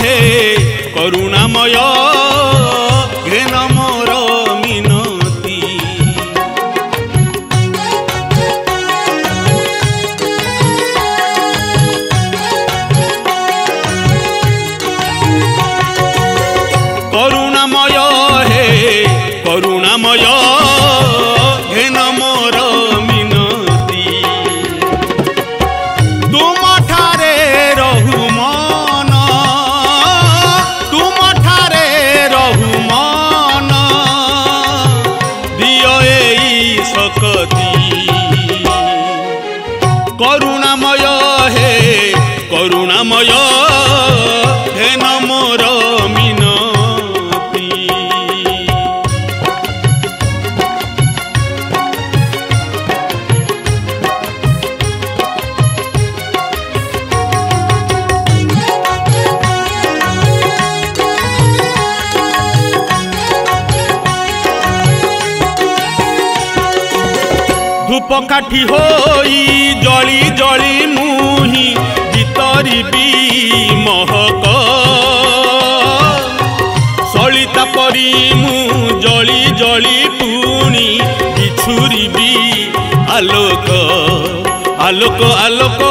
हे करुणामय घेन मोर मिनती। करुणामय हे करुणामय घेन मोर मिनती। तुम ठारे रहु मन तुम ठारे रहु मन दियो एई सकती। करुणामय हे करुणामय घेन मोर मिनती। धूप काठी होई जली जली मुही भीतरी भी महक सलिता परी मु जली जली पुणी बिछुरी भी आलोक आलोक आलोक।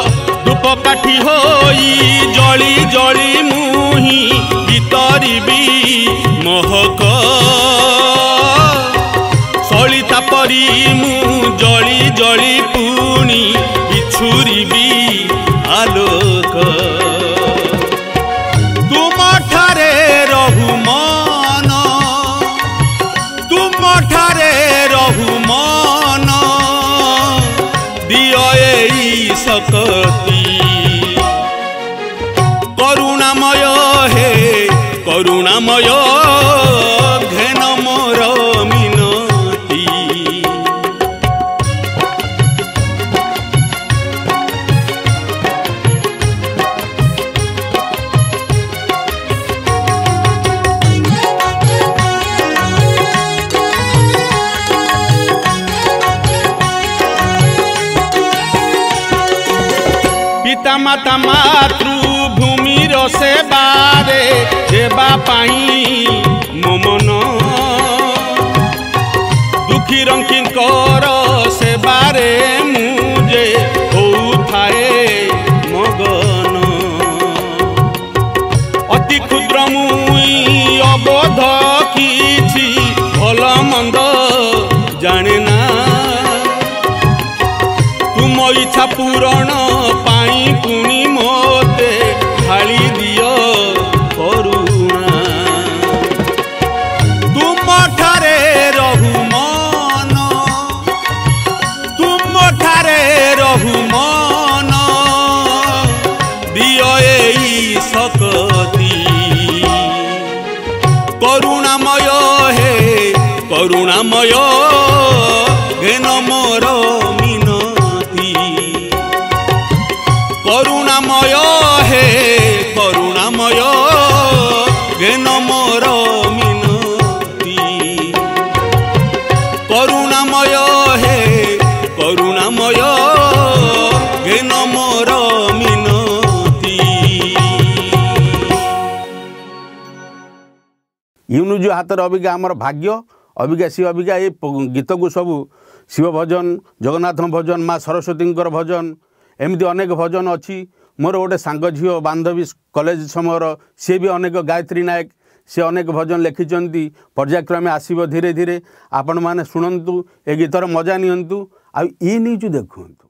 धूप काठी होई जली जली मुही भीतरी भी महक सलिता परी मु जली जली पुणी बिछुरी भी आलोक। तुम ठारे रहु मन तुम ठारे रहु मन दियो एई सकती। करुणामय हे करुणामय घेन मोर मिनती। पिता माता मातृभूमिर सेबारे सेवा पाई मो मन दुखी रंकीकर सेबारे मुझे होउथाए मगन। अति क्षुद्र मुई अबोध किछि भल मंद जाने ना। तुम इच्छा पूरण पाई पुणी मोते ढाली दियो करुणा। तुम ठारे रहु मन तुम ठारे रहु मन दियो एई सकती। करुणामय हे करुणामय घेन मोर मिनती। करुणामय हे करुणामय घेन मोर मिनती। करुणामय हे करुणामय घेन मोर मिनती। यूनु जो हाथ अबिका आमर भाग्य अबिका सी अबिका ये गीत को सब शिव भजन जगन्नाथ भजन माँ सरस्वती भजन एमती अनेक भजन अच्छी। मोर गोटे सांग झील बांधवी कॉलेज समय सी भी अनेक गायत्री नायक सी अनेक भजन लिखिं पर्यायक्रमे आसब धीरे धीरे आपण मैंने शुणु ए गीतर मजा नियंतु आ ये न्यूज देखु।